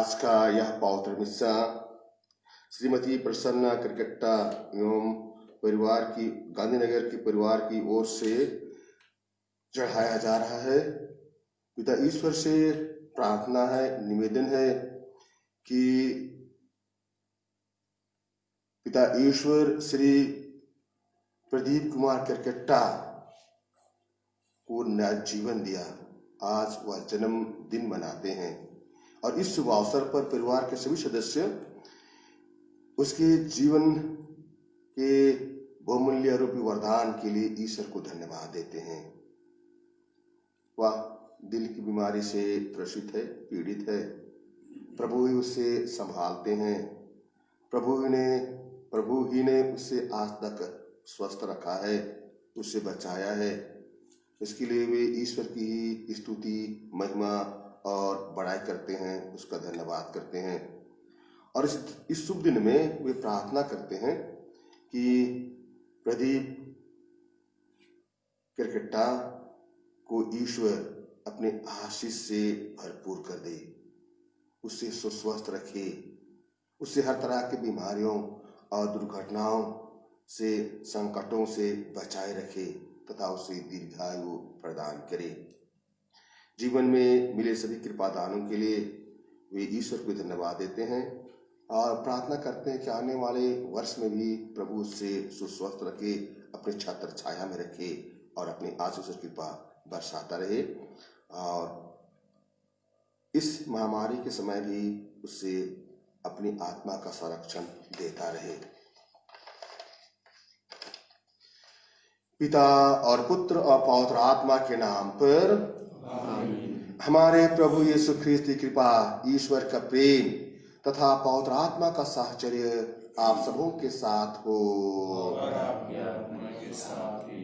आज का यह पवित्र मिस्सा श्रीमती प्रसन्ना करकट्टा एवं परिवार की गांधीनगर के परिवार की ओर से चढ़ाया जा रहा है। पिता ईश्वर से प्रार्थना है, निवेदन है कि पिता ईश्वर श्री प्रदीप कुमार करकट्टा को नया जीवन दिया। आज वह जन्मदिन मनाते हैं और इस शुभ अवसर पर परिवार के सभी सदस्य उसके जीवन के बहुमूल्य रूपी वरदान के लिए ईश्वर को धन्यवाद देते हैं। वह दिल की बीमारी से ग्रसित है, पीड़ित है। प्रभु ही उसे संभालते हैं। प्रभु ही ने उसे आज तक स्वस्थ रखा है, उससे बचाया है। इसके लिए वे ईश्वर की ही स्तुति, महिमा और बड़ाई करते हैं, उसका धन्यवाद करते हैं। और इस शुभ दिन में वे प्रार्थना करते हैं कि प्रदीप करकट्टा को ईश्वर अपने आशीष से भरपूर कर दे, उसे सुस्वस्थ रखे, उसे हर तरह की बीमारियों और दुर्घटनाओं से, संकटों से बचाए रखे तथा उसे दीर्घायु प्रदान करे। जीवन में मिले सभी कृपा दानों के लिए वे ईश्वर को धन्यवाद देते हैं और प्रार्थना करते हैं कि आने वाले वर्ष में भी प्रभु उससे सुस्वस्थ रखे, अपने छत्र छाया में रखे और अपनी आशीष और कृपा बरसाता रहे और इस महामारी के समय भी उससे अपनी आत्मा का संरक्षण देता रहे। पिता और पुत्र और पवित्र आत्मा के नाम पर आमीन। हमारे प्रभु यीशु ख्रीस्त की कृपा, ईश्वर का प्रेम तथा पवित्र आत्मा का साहचर्य आप सबों के साथ हो और आपके आत्मा के साथ भी।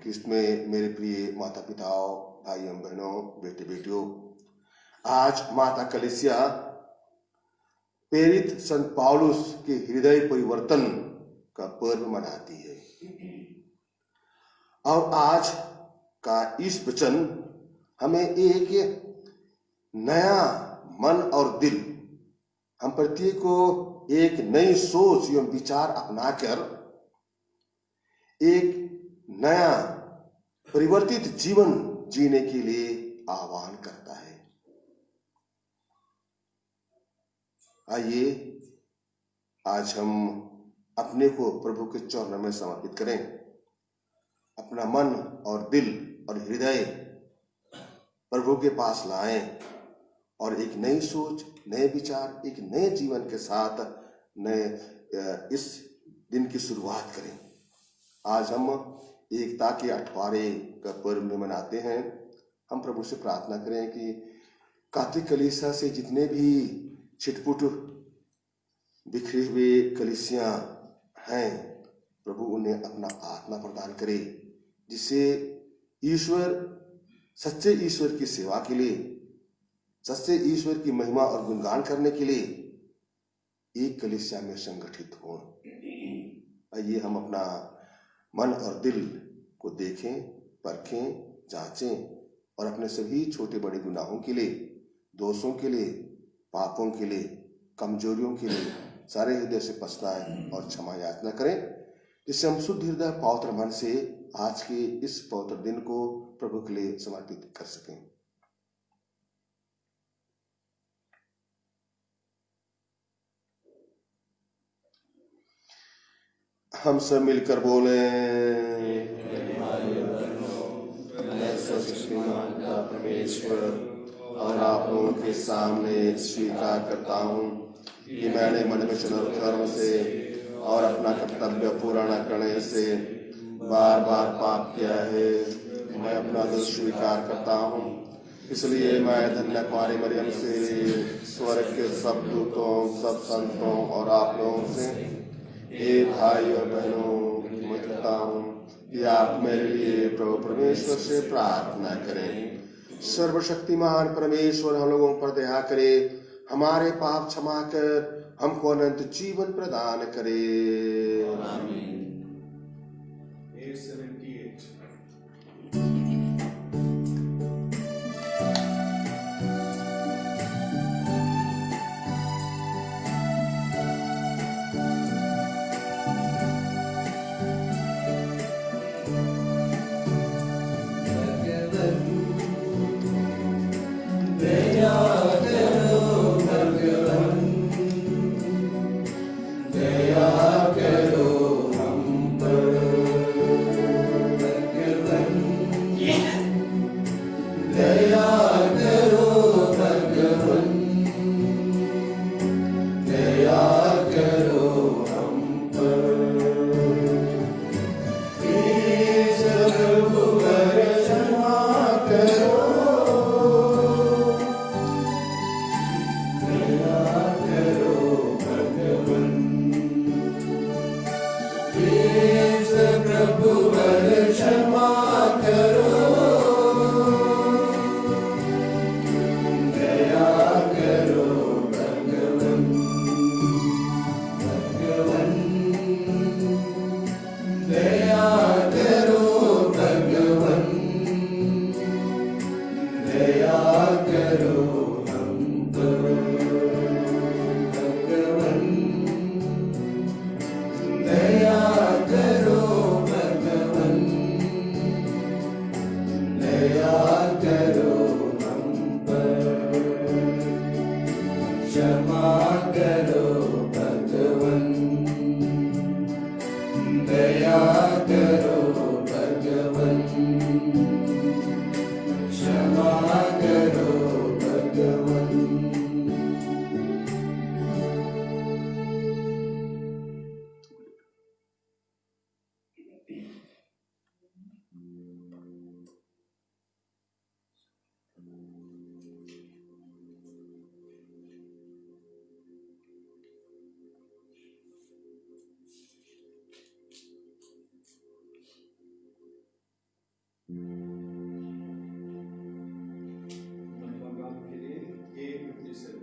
ख्रीस्त में मेरे प्रिय माता पिताओं, भाइयों बहनों, बेटे बेटियों, आज माता कलीसिया प्रेरित संत पौलुस के हृदय परिवर्तन का पर्व मनाती है और आज का इस वचन हमें एक नया मन और दिल, हम प्रत्येक को एक नई सोच एवं विचार अपनाकर एक नया परिवर्तित जीवन जीने के लिए आह्वान करता है। आइए आज हम अपने को प्रभु के चरणों में समर्पित करें, अपना मन और दिल और हृदय प्रभु के पास लाएं और एक नई सोच, नए विचार, एक नए जीवन के साथ नए इस दिन की शुरुआत करें। आज हम एकता के अठवारे का पर्व में मनाते हैं। हम प्रभु से प्रार्थना करें कि कार्तिक कलीसिया से जितने भी छिटपुट बिखरे हुए कलीसियां हैं, प्रभु उन्हें अपना आत्मा प्रदान करे, जिससे ईश्वर, सच्चे ईश्वर की सेवा के लिए, सच्चे ईश्वर की महिमा और गुणगान करने के लिए एक कलीसिया में संगठित हों। आइए हम अपना मन और दिल को देखें, परखें, जांचें और अपने सभी छोटे बड़े गुनाहों के लिए, दोषों के लिए, पापों के लिए, कमजोरियों के लिए सारे हृदय से पछताएं और क्षमा याचना करें, जिससे हम शुद्ध हृदय पवित्र मन से आज के इस पवित्र दिन को प्रभु के लिए समर्पित कर सकें। हम सब मिलकर बोले, मैं सर्वशक्तिमान पिता परमेश्वर और आप लोगों के सामने स्वीकार करता हूँ कि मैंने मन में कर्म से और अपना कर्तव्य पूरा न करने से बार बार पाप किया है। मैं अपना दोष स्वीकार करता हूँ, इसलिए मैं धन्य कुमारी मरियम से, स्वर्ग के सब दूतों, सब संतों और आप लोगों से, हे भाई और बहनों, मैं कहता हूँ कि आप मेरे लिए प्रभु परमेश्वर से प्रार्थना करें। सर्वशक्तिमान परमेश्वर हम लोगों पर दया करे, हमारे पाप क्षमा कर हमको अनंत जीवन प्रदान करे। आमीन। महिमा बाप के लिए एक मिनट से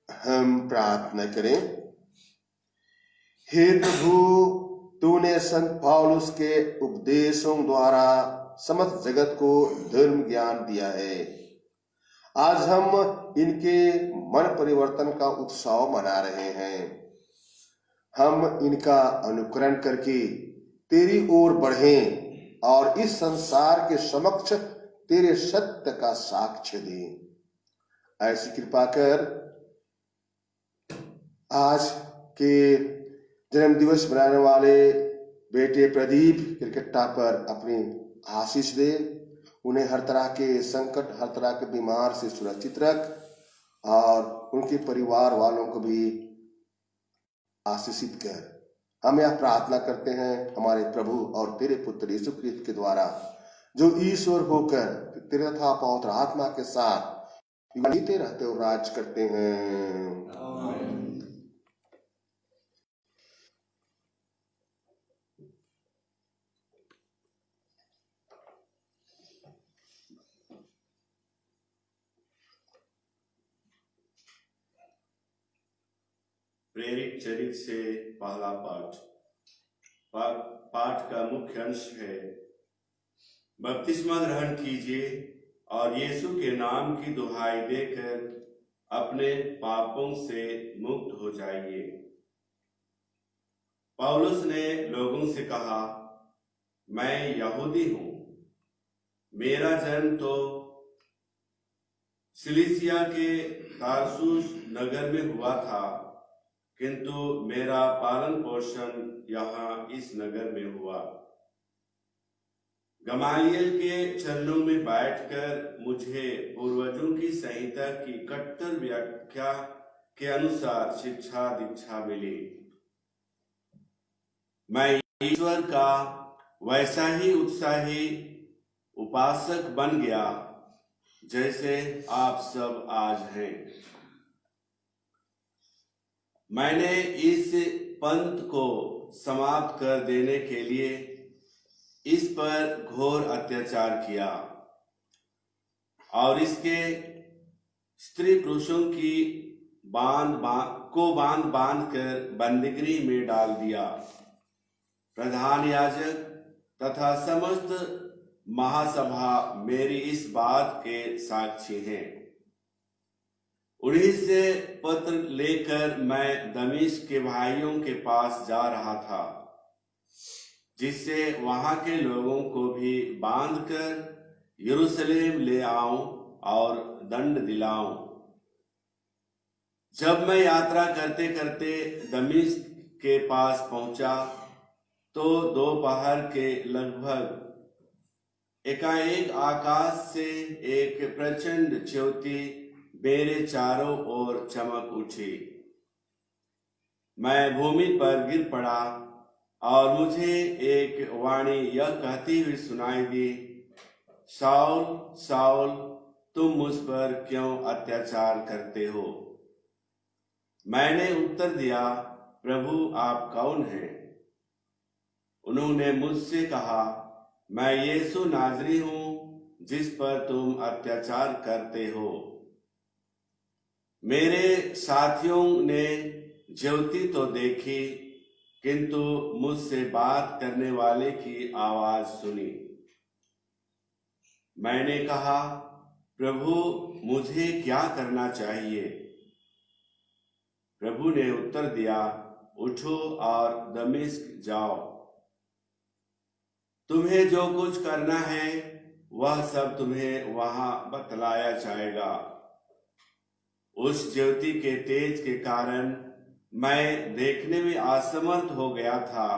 हम प्रार्थना करें। हे प्रभु, तूने संत पौलुस के उपदेशों द्वारा समस्त जगत को धर्म ज्ञान दिया है। आज हम इनके मन परिवर्तन का उत्सव मना रहे हैं। हम इनका अनुकरण करके तेरी ओर बढ़ें और इस संसार के समक्ष तेरे सत्य का साक्ष्य दें। ऐसी कृपा कर। आज के जन्म दिवस मनाने वाले बेटे प्रदीप क्रिकेटा पर अपनी आशीष दे। उन्हें हर तरह के संकट, हर तरह के बीमार से सुरक्षित रख और उनके परिवार वालों को भी आशीषित कर। हम यह प्रार्थना करते हैं हमारे प्रभु और तेरे पुत्र यीशु क्रिस्त के द्वारा, जो ईश्वर होकर तेरे तथा पवित्र आत्मा के साथ जीते रहते और राज करते हैं। प्रेरित चरित्र से पहला पाठ का मुख्य अंश है, बपतिस्मा ग्रहण कीजिए और यीशु के नाम की दुहाई देकर अपने पापों से मुक्त हो जाइए। पौलुस ने लोगों से कहा, मैं यहूदी हूं, मेरा जन्म तो सिलिसिया के तारसुस नगर में हुआ था, किंतु मेरा पालन पोषण यहाँ इस नगर में हुआ। गमालियल के चरणों में बैठकर मुझे पूर्वजों की संहिता की कट्टर व्याख्या के अनुसार शिक्षा दीक्षा मिली। मैं ईश्वर का वैसा ही उत्साही उपासक बन गया जैसे आप सब आज हैं। मैंने इस पंथ को समाप्त कर देने के लिए इस पर घोर अत्याचार किया और इसके स्त्री पुरुषों की बांध बांध कर बंदीगृह में डाल दिया। प्रधान याजक तथा समस्त महासभा मेरी इस बात के साक्षी हैं। उन्हीं से पत्र लेकर मैं दमिश्क के भाइयों के पास जा रहा था, जिससे वहां के लोगों को भी बांधकर यरूशलेम ले आऊं और दंड दिलाऊं। जब मैं यात्रा करते करते दमिश्क के पास पहुंचा तो दोपहर के लगभग एकाएक आकाश से एक प्रचंड ज्योति मेरे चारों ओर चमक उठी। मैं भूमि पर गिर पड़ा और मुझे एक वाणी यह कहती हुई सुनाई दी, शाऊल शाऊल, तुम मुझ पर क्यों अत्याचार करते हो? मैंने उत्तर दिया, प्रभु आप कौन हैं? उन्होंने मुझसे कहा, मैं यीशु नाजरी हूं जिस पर तुम अत्याचार करते हो। मेरे साथियों ने ज्योति तो देखी, किंतु मुझसे बात करने वाले की आवाज सुनी। मैंने कहा, प्रभु मुझे क्या करना चाहिए? प्रभु ने उत्तर दिया, उठो और दमिश्क जाओ। तुम्हें जो कुछ करना है वह सब तुम्हें वहां बतलाया जाएगा। उस ज्योति के तेज के कारण मैं देखने में असमर्थ हो गया था,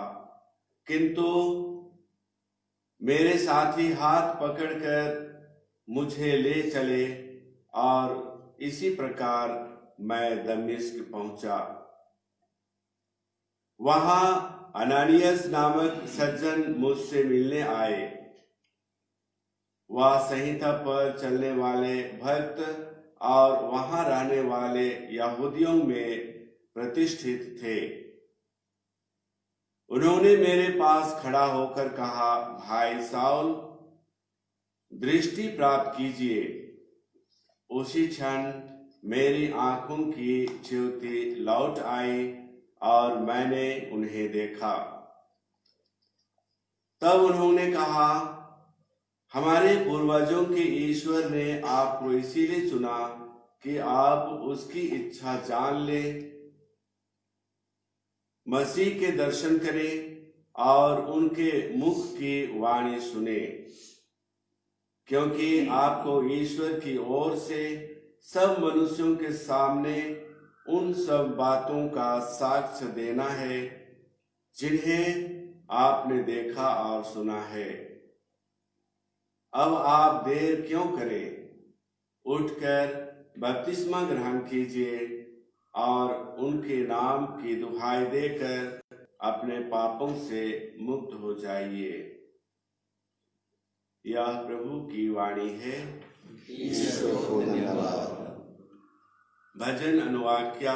किंतु मेरे साथी हाथ पकड़कर मुझे ले चले और इसी प्रकार मैं दमिश्क पहुंचा। वहां अनानियस नामक सज्जन मुझसे मिलने आए। वह संहिता पर चलने वाले भक्त और वहां रहने वाले यहूदियों में प्रतिष्ठित थे। उन्होंने मेरे पास खड़ा होकर कहा, भाई साउल, दृष्टि प्राप्त कीजिए। उसी क्षण मेरी आंखों की ज्योति लौट आई और मैंने उन्हें देखा। तब उन्होंने कहा, हमारे पूर्वजों के ईश्वर ने आपको इसीलिए चुना कि आप उसकी इच्छा जान ले, मसीह के दर्शन करें और उनके मुख की वाणी सुने, क्योंकि आपको ईश्वर की ओर से सब मनुष्यों के सामने उन सब बातों का साक्ष्य देना है जिन्हें आपने देखा और सुना है। अब आप देर क्यों करें? उठकर बपतिस्मा ग्रहण कीजिए और उनके नाम की दुहाई देकर अपने पापों से मुक्त हो जाइए। यह प्रभु की वाणी है। ईश्वर को धन्यवाद। भजन अनुवाक्या।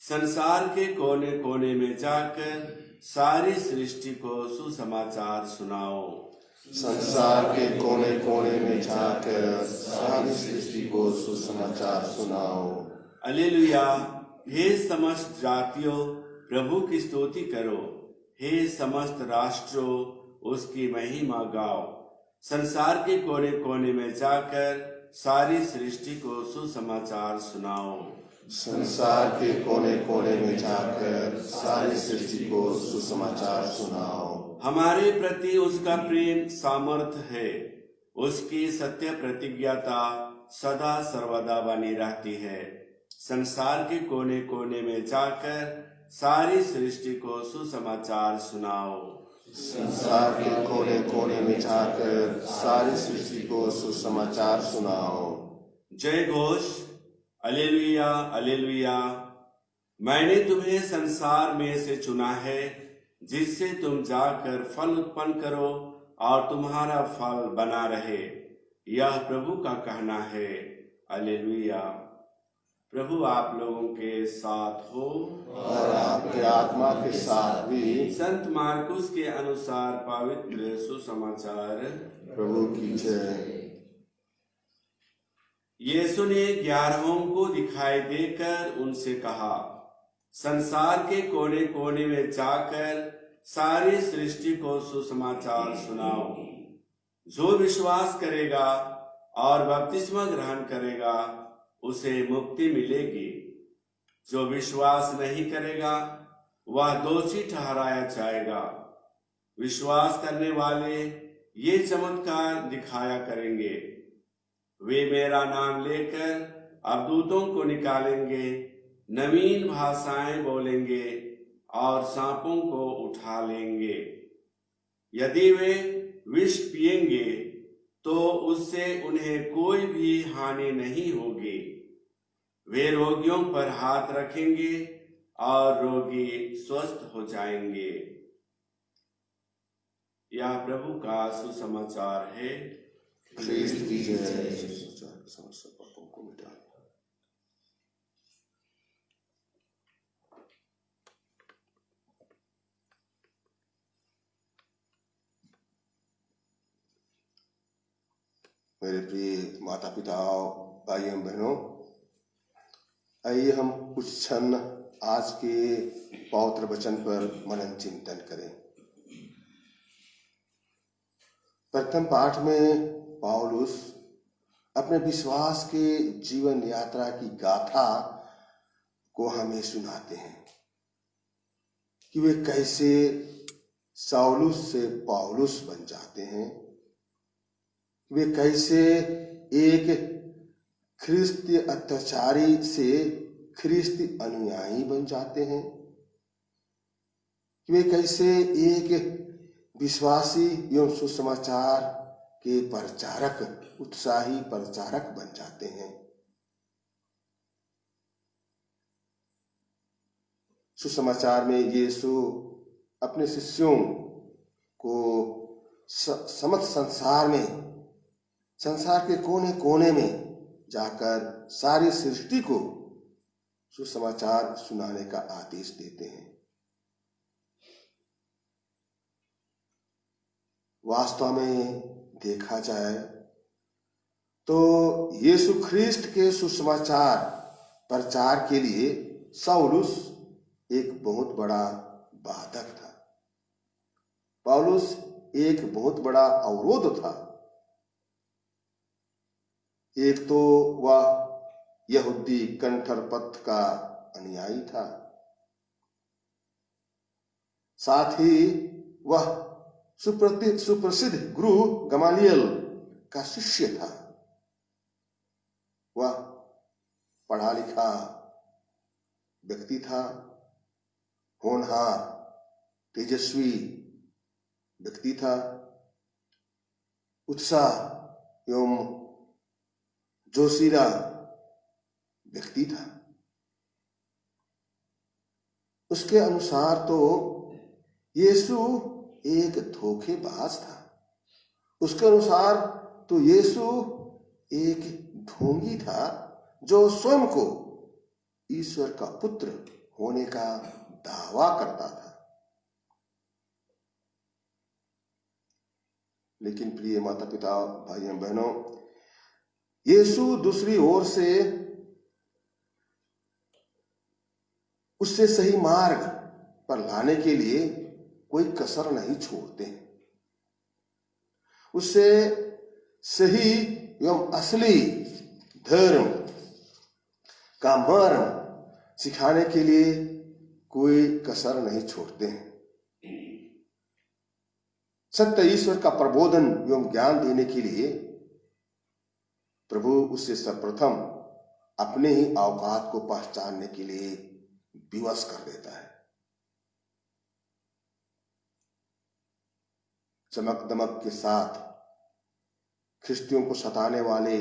संसार के कोने कोने में जाकर सारी सृष्टि को सुसमाचार सुनाओ। संसार के कोने कोने में जाकर सारी सृष्टि को सुसमाचार सुनाओ। हालेलुया। हे समस्त जातियों, प्रभु की स्तुति करो। हे समस्त राष्ट्रों, उसकी महिमा गाओ। संसार के कोने कोने में जाकर सारी सृष्टि को सुसमाचार सुनाओ। संसार के कोने कोने में जाकर सारी सृष्टि को सुसमाचार सुनाओ। हमारे प्रति उसका प्रेम सामर्थ है, उसकी सत्य प्रतिज्ञता सदा सर्वदा बनी रहती है। संसार के कोने कोने में जाकर सारी सृष्टि को सुसमाचार सुनाओ। संसार के कोने कोने में जाकर सारी सृष्टि को सुसमाचार सुनाओ। जय घोष। Hallelujah hallelujah. मैंने तुम्हें संसार में से चुना है, जिससे तुम जाकर फल उत्पन्न करो और तुम्हारा फल बना रहे। यह प्रभु का कहना है। हालेलुया। प्रभु आप लोगों के साथ हो और आपके आत्मा के साथ भी। संत मार्कुस के अनुसार पवित्र सुसमाचार। प्रभु की जय। यीशु ने 11 को दिखाई देकर उनसे कहा, संसार के कोने कोने में जाकर सारी सृष्टि को सुसमाचार सुनाओ। जो विश्वास करेगा और बपतिस्मा ग्रहण करेगा उसे मुक्ति मिलेगी। जो विश्वास नहीं करेगा वह दोषी ठहराया जाएगा। विश्वास करने वाले ये चमत्कार दिखाया करेंगे। वे मेरा नाम लेकर अबदूतों को निकालेंगे, नवीन भाषाएं बोलेंगे और सांपों को उठा लेंगे। यदि वे विष पिएंगे तो उससे उन्हें कोई भी हानि नहीं होगी। वे रोगियों पर हाथ रखेंगे और रोगी स्वस्थ हो जाएंगे। यह प्रभु का सुसमाचार है। ख्रिस्त की जय। समस्त पापों को मिटा दे। मेरे प्रिय माता पिता, भाई एवं बहनों, आइए हम कुछ क्षण आज के पवित्र वचन पर मनन चिंतन करें। प्रथम पाठ में पौलुस अपने विश्वास के जीवन यात्रा की गाथा को हमें सुनाते हैं कि वे कैसे साउलुस से पौलुस बन जाते हैं, वे कैसे एक ख्रिस्ती अत्याचारी से ख्रिस्ती अनुयायी बन जाते हैं, वे कैसे एक विश्वासी एवं सुसमाचार के प्रचारक, उत्साही प्रचारक बन जाते हैं। सुसमाचार में यीशु अपने शिष्यों को समस्त संसार के कोने कोने में जाकर सारी सृष्टि को सुसमाचार सुनाने का आदेश देते हैं। वास्तव में देखा जाए तो यीशु ख्रिस्त के सुसमाचार प्रचार के लिए साउलुस एक बहुत बड़ा बाधक था। पौलुस एक बहुत बड़ा अवरोध था। एक तो वह यहूदी कंठर पथ का अनुयायी था, साथ ही वह सुप्रसिद्ध गुरु गमालियल का शिष्य था। वह पढ़ा लिखा व्यक्ति था, होनहार तेजस्वी व्यक्ति था, उत्साह एवं जोशीला व्यक्ति था। उसके अनुसार तो यीशु एक धोखेबाज था। उसके अनुसार तो यीशु एक ढोंगी था जो स्वयं को ईश्वर का पुत्र होने का दावा करता था। लेकिन प्रिय माता पिता, भाइयों बहनों, यीशु दूसरी ओर से उससे सही मार्ग पर लाने के लिए कोई कसर नहीं छोड़ते। उससे सही एवं असली धर्म का मर्म सिखाने के लिए कोई कसर नहीं छोड़ते हैं। सत्य ईश्वर का प्रबोधन एवं ज्ञान देने के लिए प्रभु उससे सर्वप्रथम अपने ही औकात को पहचानने के लिए विवश कर देता है। चमक दमक के साथ ख्रिस्तियों को सताने वाले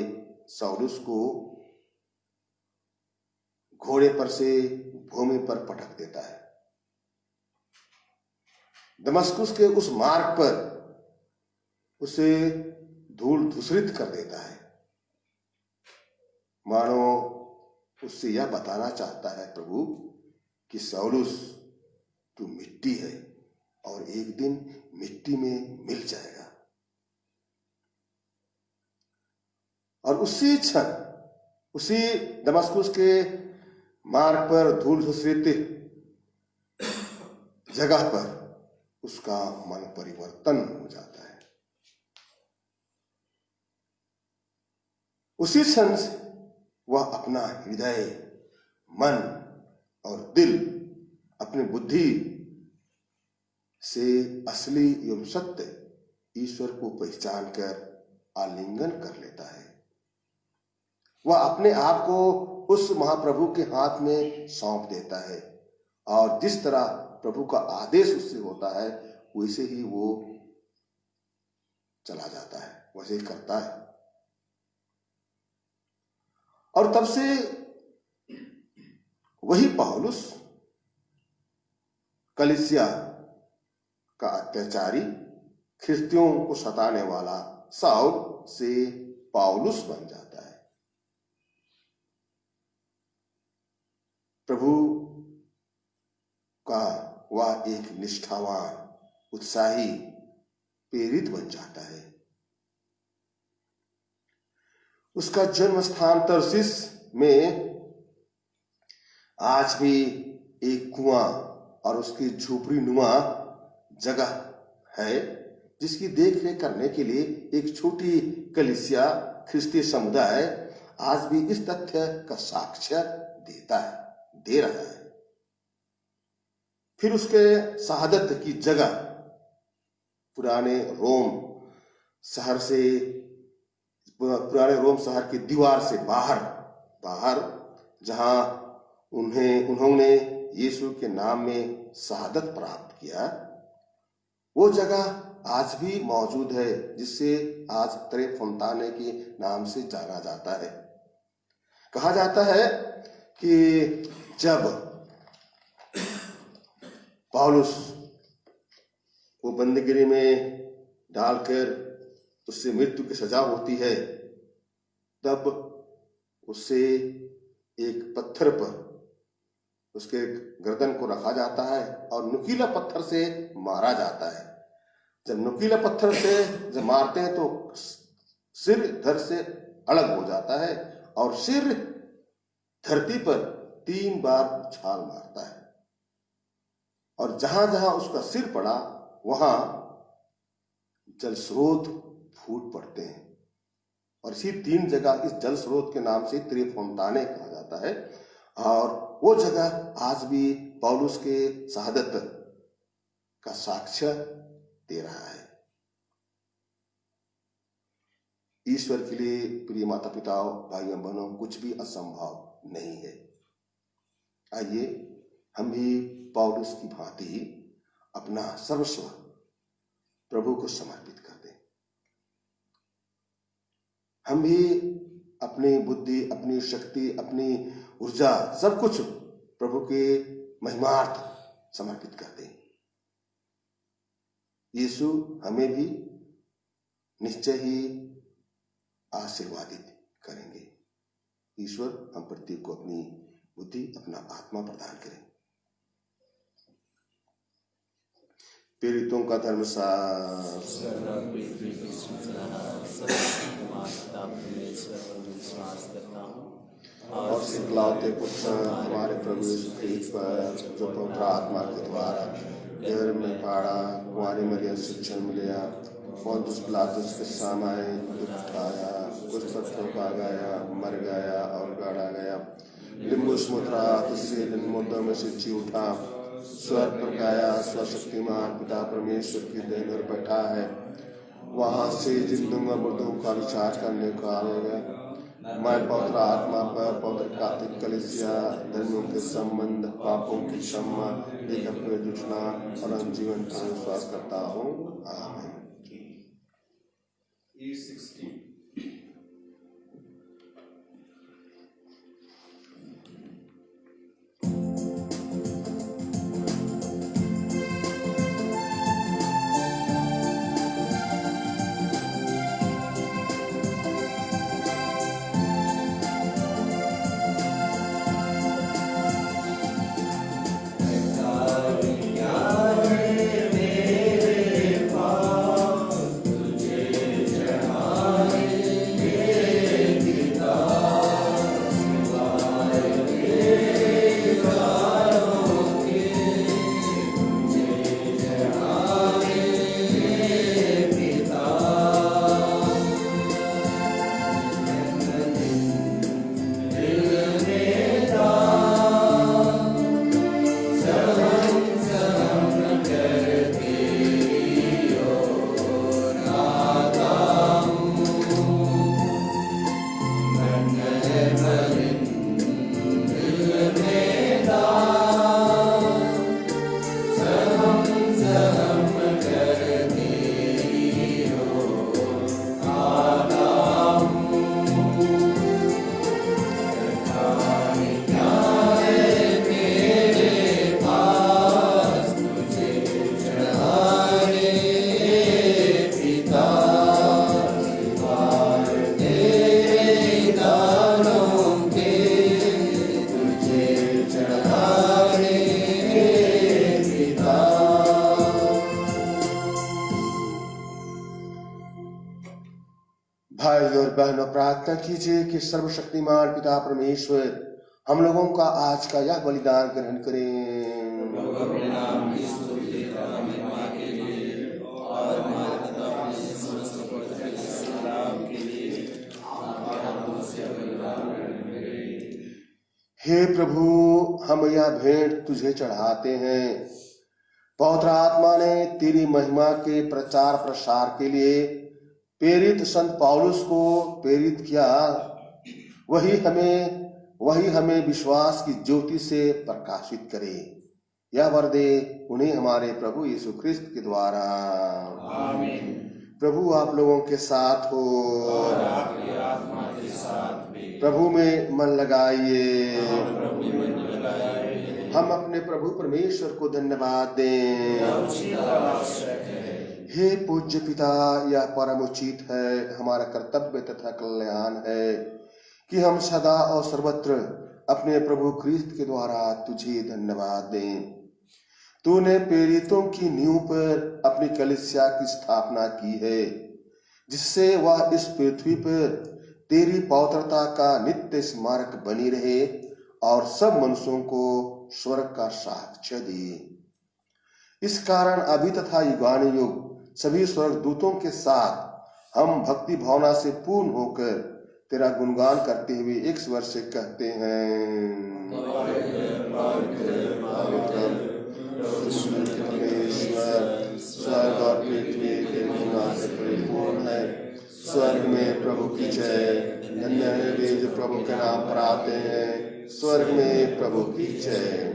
साउलुस को घोड़े पर से भूमि पर पटक देता है। दमस्कुस के उस मार्ग पर उसे धूल धूसरित कर देता है। मानो उससे यह बताना चाहता है प्रभु कि साउलुस तू मिट्टी है और एक दिन मिट्टी में मिल जाएगा। और उसी क्षण उसी दमस्कुस के मार्ग पर धूल धूसरित जगह पर उसका मन परिवर्तन हो जाता है। उसी क्षण वह अपना हृदय, मन और दिल, अपनी बुद्धि से असली एवं सत्य ईश्वर को पहचान कर आलिंगन कर लेता है। वह अपने आप को उस महाप्रभु के हाथ में सौंप देता है और जिस तरह प्रभु का आदेश उससे होता है वैसे ही वो चला जाता है, वैसे ही करता है। और तब से वही पौलुस कलीसिया का अत्याचारी, ख्रिस्तियों को सताने वाला साउल से पौलुस बन जाता है। प्रभु का वह एक निष्ठावान, उत्साही प्रेरित बन जाता है। उसका जन्म स्थान तरसीस में आज भी एक कुआं और उसकी झोपड़ी नुमा जगह है, जिसकी देखरेख करने के लिए एक छोटी कलीसिया, ख्रिस्तीय समुदाय आज भी इस तथ्य का साक्ष्य दे रहा है। फिर उसके शहादत की जगह पुराने रोम शहर की दीवार से बाहर जहां उन्होंने यीशु के नाम में शहादत प्राप्त किया, वो जगह आज भी मौजूद है, जिससे आज त्रे फंताने के नाम से जाना जाता है। कहा जाता है कि जब पौलुस को बंदीगिरी में डालकर उससे मृत्यु की सजा होती है, तब उससे एक पत्थर पर उसके गर्दन को रखा जाता है और नुकीला पत्थर से मारा जाता है। जब नुकीला पत्थर से जब मारते हैं तो सिर धड़ से अलग हो जाता है और सिर धरती पर 3 बार छाल मारता है और जहां जहां उसका सिर पड़ा वहां जल स्रोत फूट पड़ते हैं और इसी 3 जगह इस जल स्रोत के नाम से त्रिफोंताने कहा जाता है। और वो जगह आज भी पौलुस के शहादत का साक्ष्य दे रहा है। ईश्वर के लिए प्रिय माता पिताओं, भाइयों बहनों, कुछ भी असंभव नहीं है। आइए हम भी पौलुस की भांति अपना सर्वस्व प्रभु को समर्पित कर दें। हम भी अपनी बुद्धि, अपनी शक्ति, अपनी ऊर्जा, सब कुछ प्रभु के महिमार्थ समर्पित कर दें। यीशु हमें भी निश्चय ही आशीर्वादित करेंगे। ईश्वर हम प्रत्येक को अपनी बुद्धि, अपना आत्मा प्रदान करें। पीड़ितों का धर्मशास्त्र और सिखलाते पुत्र हमारे प्रभु यीशु ख्रीस्त पर, जो पवित्र आत्मा के द्वारा गर्भ में पाड़ा, कुंवारी मरियम से जन्म लिया, पोंतियुस पिलातुस के सामने दुख उठाया, कुछ पत्थरों का गाया, मर गया और गाड़ा गया, लिम्बु समुद्रा तीसरे दिन मुर्दों में से जी उठा, स्वर्ग पर गया, सर्वशक्तिमान पिता परमेश्वर की देन पर बैठा है, वहां से जिंदों व मुर्दों का विचार करने को आएगा। मैं पवित्र आत्मा पर, पवित्र कातिक कलीसिया, धर्मियों के संबंध, पापों की क्षमा, एक अपने जुटना और जीवन पर विश्वास करता हूँ। आमीन। E16 मेरे पास तुझे जहाँ बहनों प्रार्थना कीजिए कि सर्वशक्तिमान पिता परमेश्वर हम लोगों का आज का यह बलिदान ग्रहण करें। हे प्रभु, हम यह भेंट तुझे चढ़ाते हैं। पवित्र आत्मा ने तेरी महिमा के प्रचार प्रसार के लिए प्रेरित संत पौलुस को प्रेरित किया। वही हमें विश्वास की ज्योति से प्रकाशित करे। यह वर दे उन्हें हमारे प्रभु यीशु ख्रिस्त के द्वारा। आमीन। प्रभु आप लोगों के साथ हो और आपकी आत्मा के साथ भी। प्रभु में मन लगाइए। हम अपने प्रभु परमेश्वर को धन्यवाद दें। हे पूज्य पिता, यह परम उचित है, हमारा कर्तव्य तथा कल्याण है कि हम सदा और सर्वत्र अपने प्रभु ख्रिस्त के द्वारा तुझे धन्यवाद दें। तूने प्रेरितों की नींव पर अपनी कलीसिया की स्थापना की है, जिससे वह इस पृथ्वी पर तेरी पवित्रता का नित्य स्मारक बनी रहे और सब मनुष्यों को स्वर्ग का साक्ष्य दे। इस कारण अभी तथा युगानुयुग सभी स्वर्गदूतों के साथ हम भक्ति भावना से पूर्ण होकर तेरा गुणगान करते हुए एक स्वर से कहते हैं, परमेश्वर स्वर्ग और पृथ्वी के गुणा से परिपूर्ण है। स्वर्ग में प्रभु की जय। धन्य है वे जो प्रभु के नाम पर आते हैं। स्वर्ग में प्रभु की जय।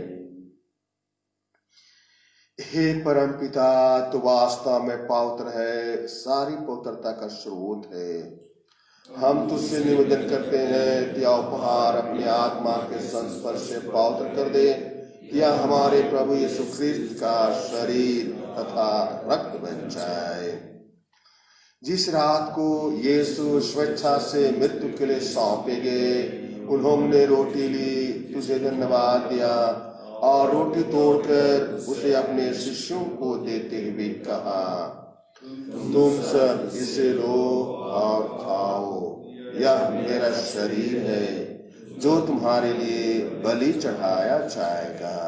हे परम पिता, तू वास्तव में पवित्र है, सारी पवित्रता का स्रोत है। हम तुझसे निवेदन करते हैं कि उपहार अपने आत्मा के संस्पर्श से पवित्र कर दे। यह हमारे प्रभु यीशु ख्रिस्त का शरीर तथा रक्त बन जाए। जिस रात को यीशु स्वेच्छा से मृत्यु के लिए सौंपे गए, उन्होंने रोटी ली, तुझे धन्यवाद दिया और रोटी तोड़कर उसे अपने शिष्यों को देते हुए कहा, तुम सब इसे लो और खाओ। यह मेरा शरीर है जो तुम्हारे लिए बलि चढ़ाया जाएगा।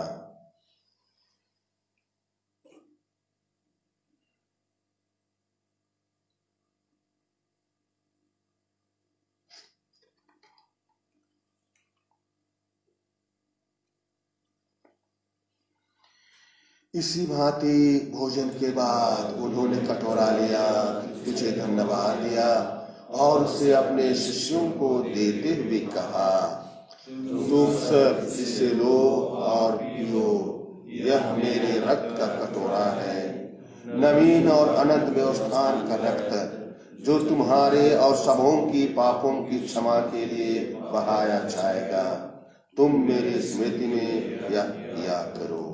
इसी भांति भोजन के बाद उन्होंने कटोरा लिया, तुझे धन्यवाद दिया और उसे अपने शिष्यों को देते हुए कहा, तुम सब इसे लो और पियो। यह मेरे रक्त का कटोरा है, नवीन और अनंत व्यवस्थान का रक्त, जो तुम्हारे और सबों की पापों की क्षमा के लिए बहाया जाएगा। तुम मेरी स्मृति में यह किया करो।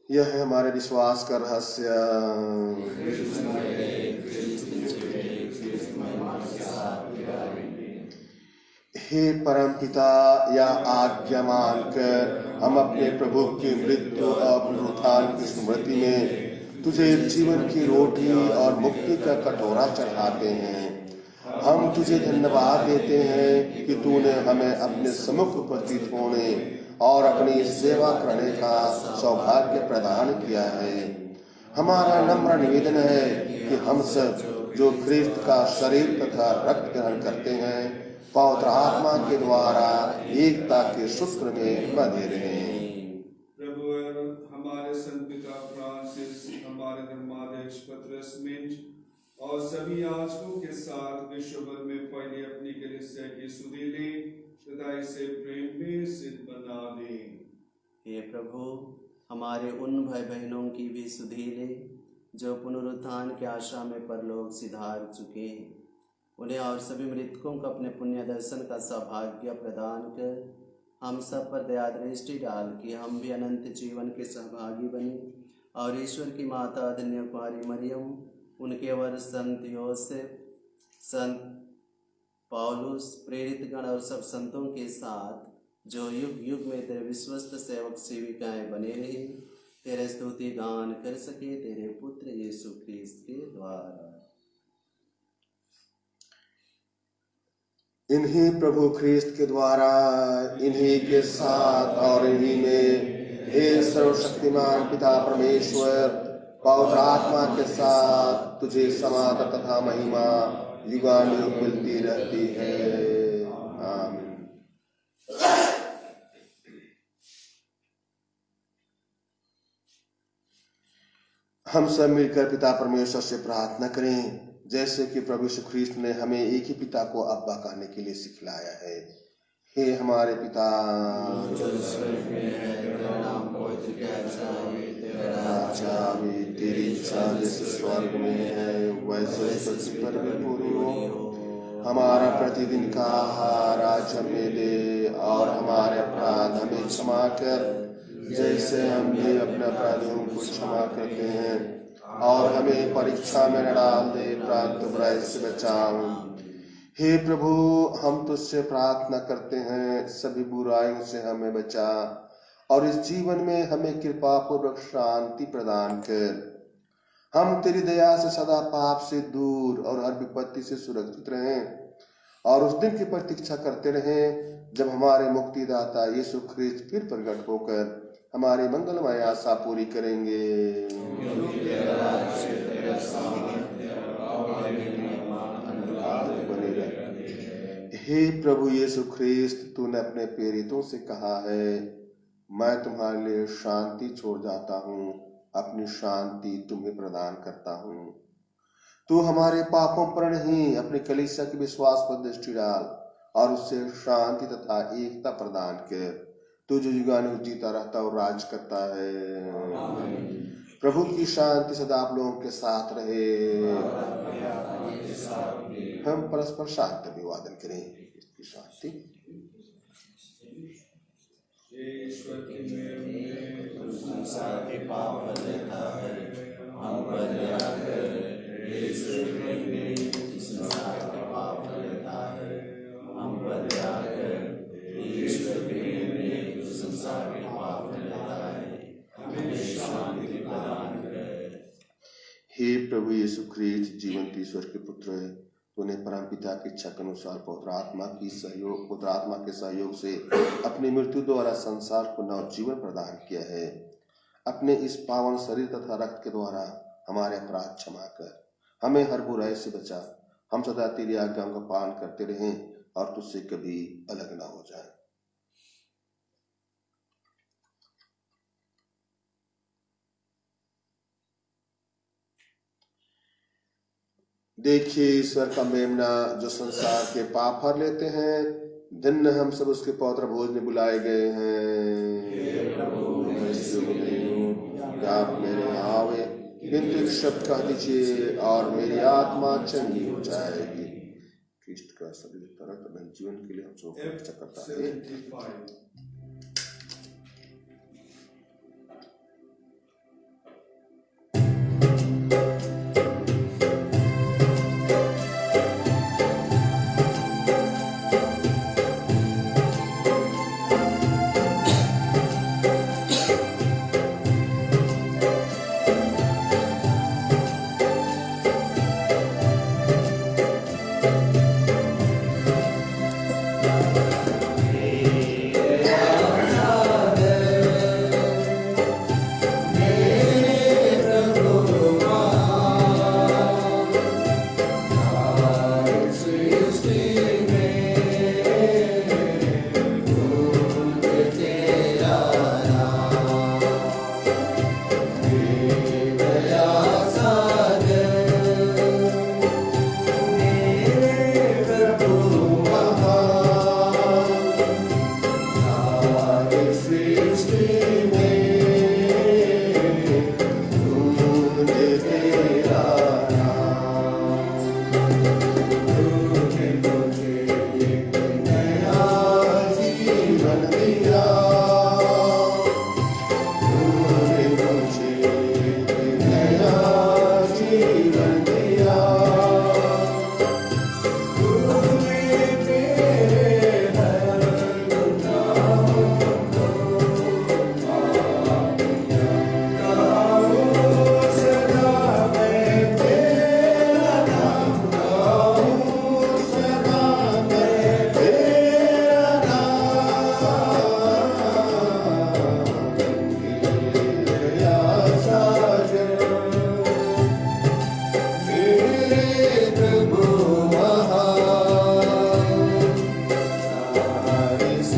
यह है हमारे विश्वास का रहस्य। हे परम पिता, यह आज्ञा मानकर हम अपने प्रभु की मृत्यु और पुनरुत्थान की स्मृति में तुझे जीवन की रोटी और मुक्ति का कटोरा चढ़ाते हैं। हम तुझे धन्यवाद देते हैं कि तूने हमें अपने सम्मुख उपस्थित होने और अपनी सेवा करने का सौभाग्य प्रदान किया है। हमारा नम्र निवेदन है कि हम सब जो ख्रिस्त का शरीर तथा रक्त ग्रहण करते हैं, पवित्र आत्मा के द्वारा एकता के सूत्र में बंधे रहें। प्रभु हमारे संत पिता फ्रांसिस, हमारे धर्माध्यक्ष पतरस मिंज और सभी याजकों के साथ विश्व भर में फैली अपनी कलीसिया की सुधि लें तथा इसे प्रेम में सिद्ध बना दें। हे प्रभु, हमारे उन भाई बहनों की भी सुधि ले जो पुनरुत्थान की आशा में परलोक सिधार चुके। उन्हें और सभी मृतकों को अपने पुण्य दर्शन का सौभाग्य प्रदान कर हम सब पर दया दृष्टि डाल कि हम भी अनंत जीवन के सहभागी बने और ईश्वर की माता धन्य कुमारी मरियम, उनके वर संत योसेफ, संत पौलुस, प्रेरित गण और सब संतों के साथ जो युग युग में तेरे विश्वस्त सेवक सेविकाएं बने रहे, तेरे स्तुति गान कर सके तेरे पुत्र यीशु ख्रिस्त के द्वारा। इन्हीं प्रभु ख्रिस्त के द्वारा, इन्हीं के साथ और इन्हीं में हे सर्वशक्तिमान पिता परमेश्वर पवित्र आत्मा के साथ तुझे समाधि तथा महिमा युगानुयुग मिलती रहती है। आमीन। हम सब मिलकर पिता परमेश्वर से प्रार्थना करें, जैसे कि प्रभु यीशु ख्रिस्त ने हमें एक ही पिता को अब्बा कहने के लिए सिखलाया है। हे हमारे पिता जो स्वर्ग में है, तेरा नाम पवित्र किया जाए, तेरा राज्य आए, तेरी इच्छा जैसे स्वर्ग में है वैसे पृथ्वी पर भी पूरी हो। हमारा प्रतिदिन का आहार आज हमें दे, और हमारे अपराध हमें क्षमा कर, जैसे हम भी अपने अपराधियों को क्षमा करते हैं, और हमें परीक्षा में न डाल दे, परंतु बुराई से बचाओ। हे प्रभु, हम तुझसे प्रार्थना करते हैं, सभी बुराइयों से हमें बचा, और इस जीवन में हमें कृपा पूर्वक शांति प्रदान कर। हम तेरी दया से सदा पाप से दूर और हर विपत्ति से सुरक्षित रहें, और उस दिन की प्रतीक्षा करते रहें जब हमारे मुक्तिदाता यीशु ख्रिस्त फिर प्रकट होकर हमारी मंगलमय आशा पूरी करेंगे। हे प्रभु यीशु ख्रिस्त, तूने अपने प्रेरितों से कहा है, मैं तुम्हारे लिए शांति छोड़ जाता हूँ, अपनी शांति तुम्हें प्रदान करता हूँ। तू हमारे पापों पर नहीं, अपनी कलीसिया के विश्वास पर दृष्टि डाल, और उससे शांति तथा एकता प्रदान कर। तू जो युगानुयुग जीता रहता और राज करता है। प्रभु की शांति सदा आप लोगों के साथ रहे। हम परस्पर शांति अभिवादन करें। इसकी शांति ईश्वर की मेहर में संसार के पाप हर लेता है, हम पर दया कर। ईश्वर की मेहर में संसार के पाप हर लेता है, हम पर दया कर। ईश्वर की मेहर में संसार के पाप हर लेता है, हमें शांति प्रदान कर। हे प्रभु यीशु ख्रिस्त, जीवंत ईश्वर के पुत्र, तूने परम पिता की इच्छा के अनुसार पवित्र आत्मा के सहयोग से अपनी मृत्यु द्वारा संसार को नव जीवन प्रदान किया है। अपने इस पावन शरीर तथा रक्त के द्वारा हमारे अपराध क्षमा कर, हमें हर बुराई से बचा। हम सदा तेरी आज्ञाओं का पालन करते रहें और तुझसे कभी अलग ना हो जाए। देखिए ईश्वर का मेमना जो संसार के पाप हर लेते हैं। दिन हम सब उसके पवित्र भोज में बुलाए गए हैं। आप मेरे आवे, किंतु एक शब्द कह दीजिए और मेरी आत्मा चंगी हो जाएगी। ख्रिस्त का शरीर तरह जीवन के लिए हम सब रक्षा करता है। जीवन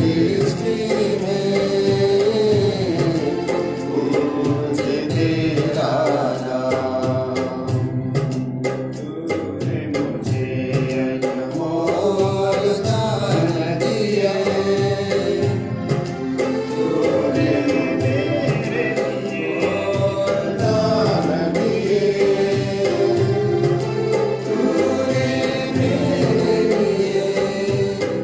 सृष्टि में गूंजे तेरा नाम। तूने मुझे अनमोल दान दिए, तूने मेरे अनमोल दान दिए, तूने मेरे लिए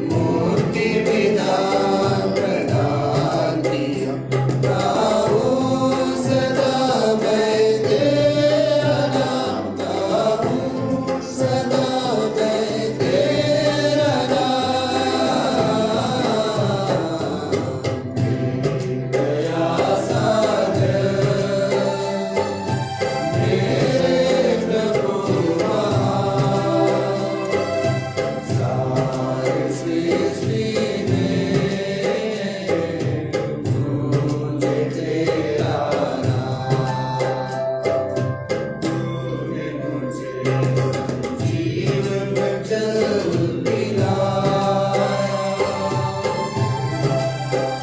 मूर्ति विधान प्रदान किया। गाऊं सदा मैं तेरा नाम, गाऊं सदा मैं तेरा नाम। दया सागर मेरे प्रभु सारी सृष्टि में गूंजे तेरा नाम। तूने मुझे जीवन जल पिलाया,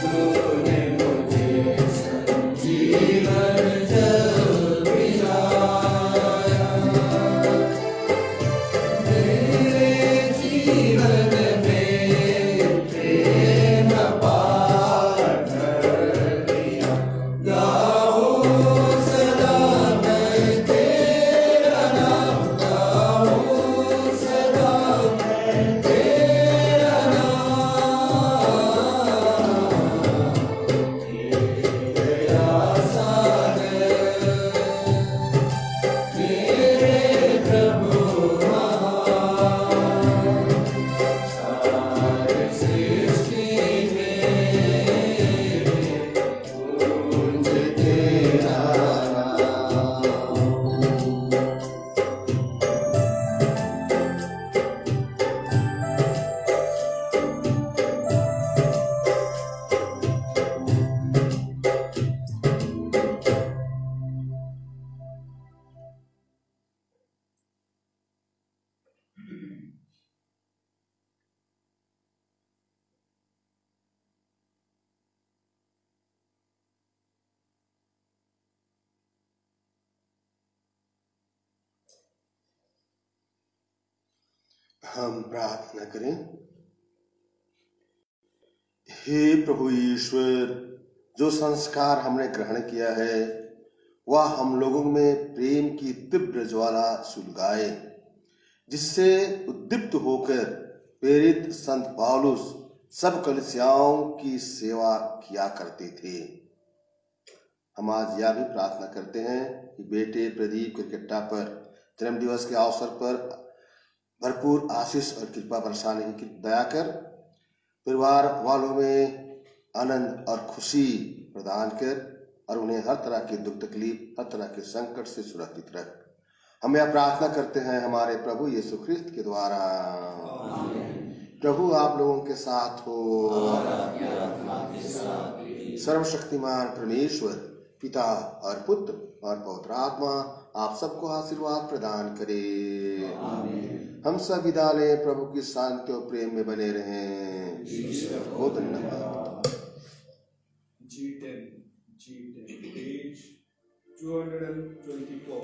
तूने मुझे संजीवन जल पिलाया। मेरे जीवन में प्रेम पार कर दिया। गाऊं सदा मैं तेरा नाम, गाऊं सदा मैं तेरा नाम। दया सागर मेरे प्रभु सारी सृष्टि में गूंजे तेरा नाम। हम प्रार्थना करें। हे प्रभु ईश्वर, जो संस्कार हमने ग्रहण किया है वह हम लोगों में प्रेम की तीव्र ज्वाला सुलगाए, जिससे उद्दीप्त होकर प्रेरित संत पौलुस सब कलीसियाओं की सेवा किया करते थे। हम आज यह भी प्रार्थना करते हैं कि बेटे प्रदीप क्रिकेटा पर जन्म दिवस के अवसर पर भरपूर आशीष और कृपा बरसाने की दया कर, परिवार वालों में आनंद और खुशी प्रदान कर और उन्हें हर तरह की दुख तकलीफ, हर तरह के संकट से सुरक्षित रख। हम यह प्रार्थना करते हैं हमारे प्रभु यीशु ख्रिस्त के द्वारा। प्रभु आप लोगों के साथ हो। सर्वशक्तिमान परमेश्वर पिता और पुत्र और पवित्र आत्मा आप सबको आशीर्वाद प्रदान करे। हम सब विदा लें। प्रभु की शांति और प्रेम में बने रहें। बहुत धन्यवाद। G10 page 224।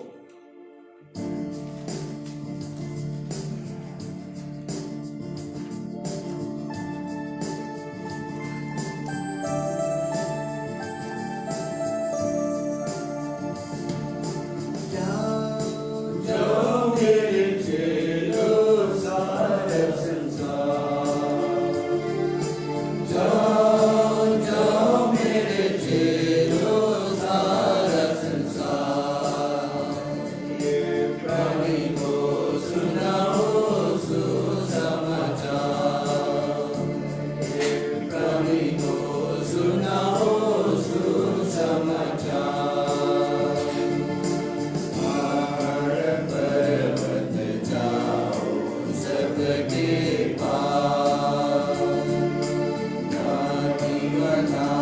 सबके पास नाती बना